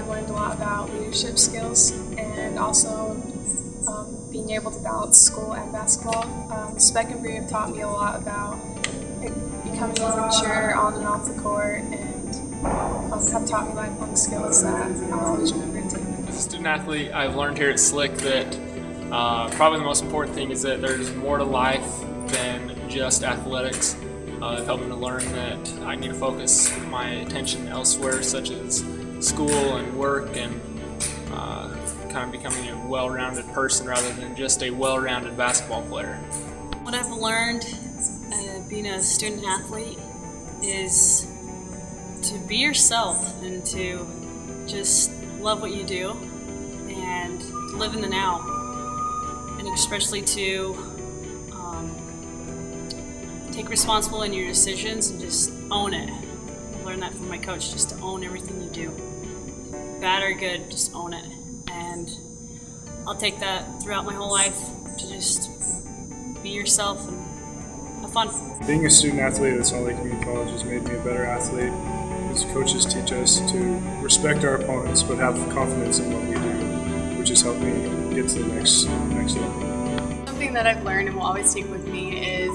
I've learned a lot about leadership skills and also being able to balance school and basketball. Spec and Bree have taught me a lot about becoming more mature on and off the court and have taught me lifelong skills that I'll always remember too. As a student athlete, I've learned here at SLCC that probably the most important thing is that there's more to life than just athletics. It helped me to learn that I need to focus my attention elsewhere, such as school and work, and kind of becoming a well-rounded person rather than just a well-rounded basketball player. What I've learned being a student athlete is to be yourself and to just love what you do and live in the now, and especially to take responsibility in your decisions and just own it. I learned that from my coach, just to own everything you do. Bad or good, just own it. And I'll take that throughout my whole life, to just be yourself and have fun. Being a student athlete at Salt Lake Community College has made me a better athlete, because coaches teach us to respect our opponents but have confidence in what we do, which has helped me get to the next level. Something that I've learned and will always take with me is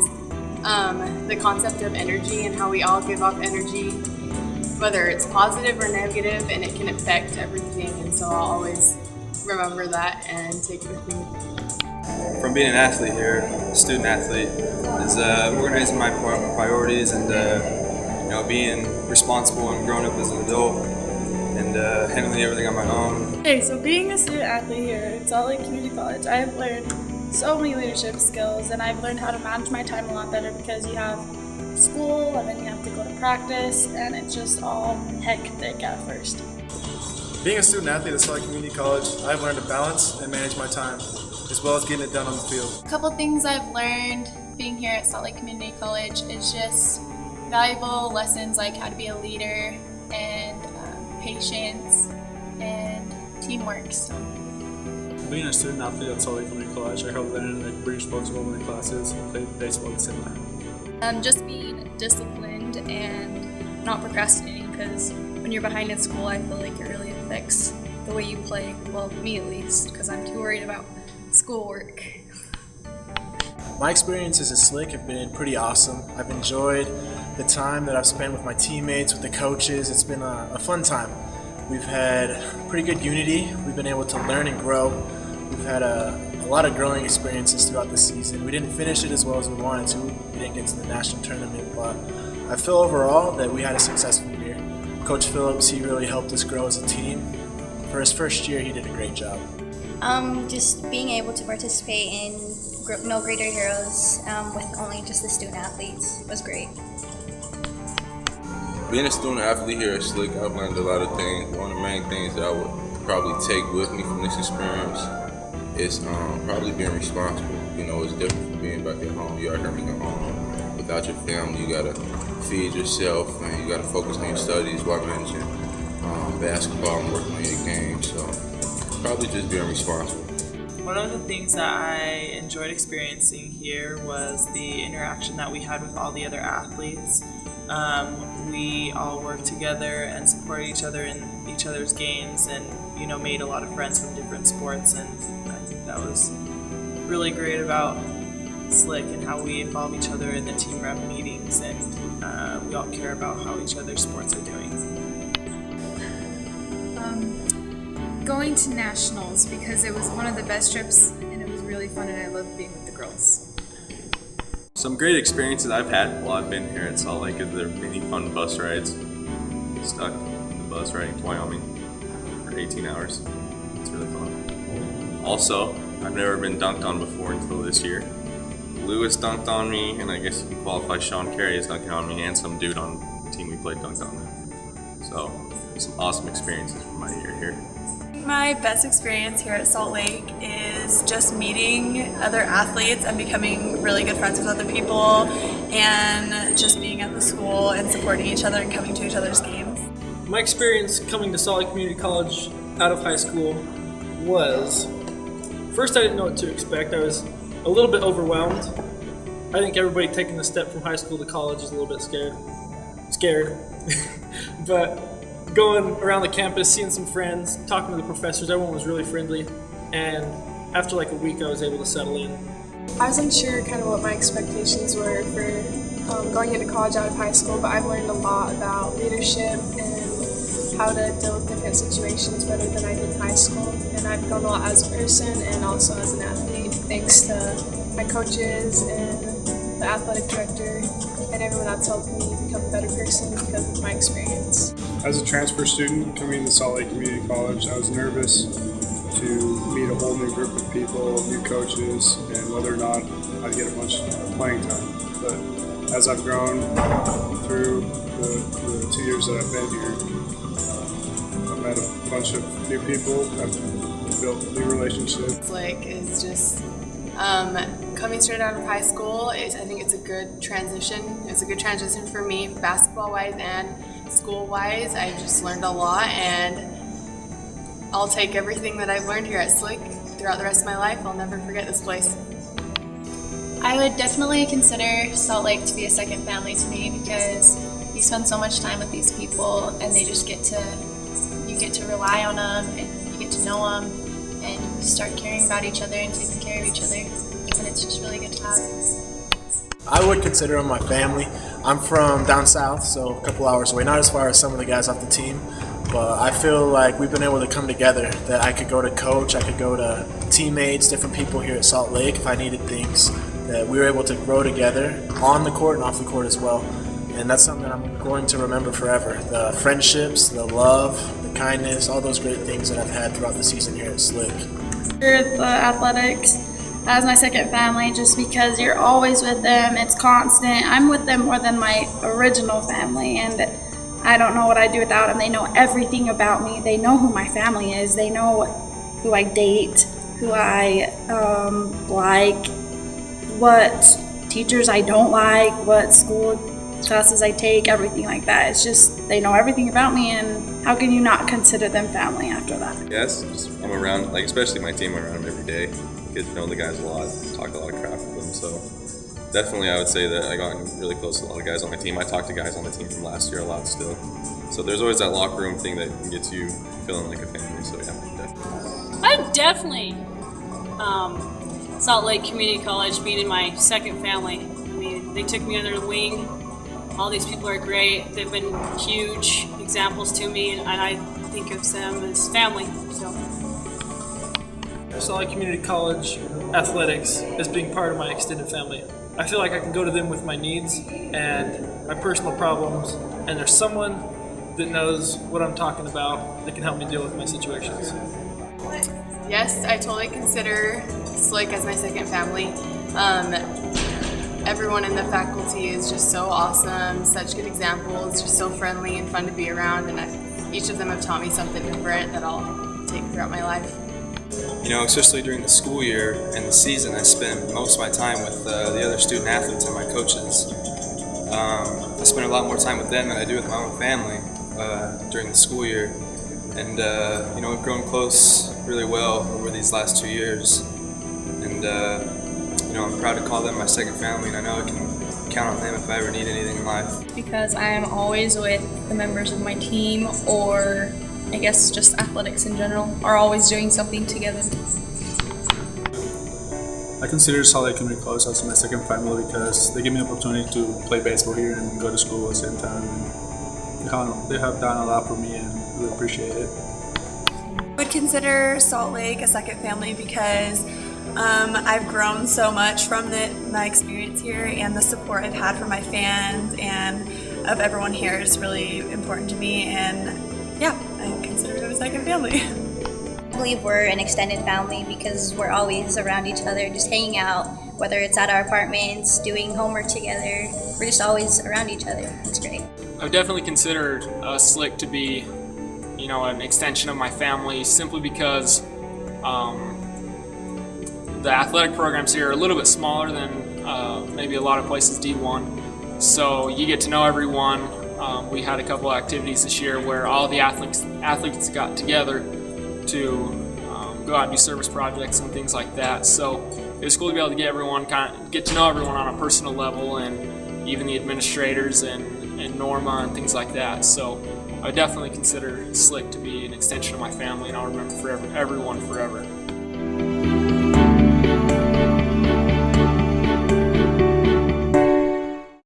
the concept of energy and how we all give off energy, whether it's positive or negative, and it can affect everything, and so I'll always remember that and take it with me. From being an athlete here, a student athlete, is organizing my priorities and being responsible and growing up as an adult and handling everything on my own. Okay, so being a student athlete here at Salt Lake Community College, I've learned so many leadership skills, and I've learned how to manage my time a lot better, because you have school and then you have to go to practice, and it's just all hectic at first. Being a student athlete at Salt Lake Community College, I've learned to balance and manage my time, as well as getting it done on the field. A couple things I've learned being here at Salt Lake Community College is just valuable lessons like how to be a leader and patience and teamwork. So. Being a student athlete at Salt Lake Community College, I help learn to be responsible in my classes and play baseball at the same time. Just being disciplined and not procrastinating, because when you're behind in school, I feel like it really affects the way you play. Well, me at least, because I'm too worried about schoolwork. My experiences at SLCC have been pretty awesome. I've enjoyed the time that I've spent with my teammates, with the coaches. It's been a fun time. We've had pretty good unity. We've been able to learn and grow. We've had a lot of growing experiences throughout the season. We didn't finish it as well as we wanted to. We didn't get to the national tournament, but I feel overall that we had a successful year. Coach Phillips, he really helped us grow as a team. For his first year, he did a great job. Just being able to participate in No Greater Heroes with only just the student athletes was great. Being a student athlete here at SLCC, I've learned a lot of things. One of the main things that I would probably take with me from this experience is probably being responsible. You know, it's different from being back at home. You are here on your own. Without your family, you gotta feed yourself, and you gotta focus on your studies while managing basketball and working on your game. So probably just being responsible. One of the things that I enjoyed experiencing here was the interaction that we had with all the other athletes. We all worked together and supported each other in each other's games, and made a lot of friends from different sports, and I think that was really great about SLCC and how we involve each other in the team rep meetings, and we all care about how each other's sports are doing. Going to nationals, because it was one of the best trips and it was really fun, and I loved being with the girls. Some great experiences I've had while I've been here at Salt Lake is there are many fun bus rides. Stuck in the bus riding to Wyoming for 18 hours. It's really fun. Also, I've never been dunked on before until this year. Lewis dunked on me, and I guess you can qualify Sean Carey as dunking on me, and some dude on the team we played dunked on me. So, some awesome experiences from my year here. My best experience here at Salt Lake is just meeting other athletes and becoming really good friends with other people, and just being at the school and supporting each other and coming to each other's games. My experience coming to Salt Lake Community College out of high school was, first I didn't know what to expect. I was a little bit overwhelmed. I think everybody taking the step from high school to college is a little bit scared. But going around the campus, seeing some friends, talking to the professors. Everyone was really friendly, and after like a week I was able to settle in. I was unsure kind of what my expectations were for going into college out of high school, but I've learned a lot about leadership and how to deal with different situations better than I did in high school. And I've grown a lot as a person and also as an athlete, thanks to my coaches and the athletic director and everyone that's helped me become a better person because of my experience. As a transfer student coming to Salt Lake Community College, I was nervous to meet a whole new group of people, new coaches, and whether or not I'd get a bunch of playing time. But as I've grown through the 2 years that I've been here, I've met a bunch of new people, I've built new relationships. Is just coming straight out of high school. I think it's a good transition. It's a good transition for me, basketball-wise and school-wise. I just learned a lot, and I'll take everything that I've learned here at SLC throughout the rest of my life. I'll never forget this place. I would definitely consider Salt Lake to be a second family to me because you spend so much time with these people and they just you get to rely on them and you get to know them and you start caring about each other and taking care of each other, and it's just really good to have. I would consider them my family. I'm from down south, so a couple hours away, not as far as some of the guys off the team, but I feel like we've been able to come together, that I could go to coach, I could go to teammates, different people here at Salt Lake if I needed things, that we were able to grow together on the court and off the court as well. And that's something that I'm going to remember forever. The friendships, the love, the kindness, all those great things that I've had throughout the season here at SLC. Here at the athletics as my second family, just because you're always with them, it's constant. I'm with them more than my original family, and I don't know what I'd do without them. They know everything about me. They know who my family is. They know who I date, who I like, what teachers I don't like, what school classes I take, everything like that. It's just, they know everything about me, and how can you not consider them family after that? Yes, I'm around, especially my team, I'm around them every day. Get to know the guys a lot, talk a lot of crap with them, so definitely I would say that I got really close to a lot of guys on my team. I talk to guys on the team from last year a lot still. So there's always that locker room thing that gets you feeling like a family, so yeah, definitely. I'm definitely Salt Lake Community College being in my second family. I mean, they took me under the wing. All these people are great. They've been huge examples to me, and I think of them as family. So. Salt Lake Community College Athletics as being part of my extended family. I feel like I can go to them with my needs and my personal problems, and there's someone that knows what I'm talking about that can help me deal with my situations. Yes, I totally consider SLC as my second family. Everyone in the faculty is just so awesome, such good examples, just so friendly and fun to be around, and each of them have taught me something different that I'll take throughout my life. You know, especially during the school year and the season, I spend most of my time with the other student athletes and my coaches. I spend a lot more time with them than I do with my own family during the school year. And, you know, we've grown close really well over these last 2 years. And, you know, I'm proud to call them my second family, and I know I can count on them if I ever need anything in life. Because I am always with the members of my team, or I guess just athletics in general, are always doing something together. I consider Salt Lake Community College as my second family because they give me the opportunity to play baseball here and go to school at the same time. And they have done a lot for me, and really appreciate it. I would consider Salt Lake a second family because I've grown so much from my experience here, and the support I've had from my fans and of everyone here is really important to me, and yeah, I consider it a second family. I believe we're an extended family because we're always around each other, just hanging out, whether it's at our apartments, doing homework together. We're just always around each other. It's great. I've definitely considered SLC to be, you know, an extension of my family, simply because the athletic programs here are a little bit smaller than maybe a lot of places D1. So you get to know everyone. We had a couple activities this year where all the athletes got together to go out and do service projects and things like that. So it was cool to be able to get to know everyone on a personal level, and even the administrators and Norma and things like that. So I would definitely consider Slick to be an extension of my family, and I'll remember everyone forever.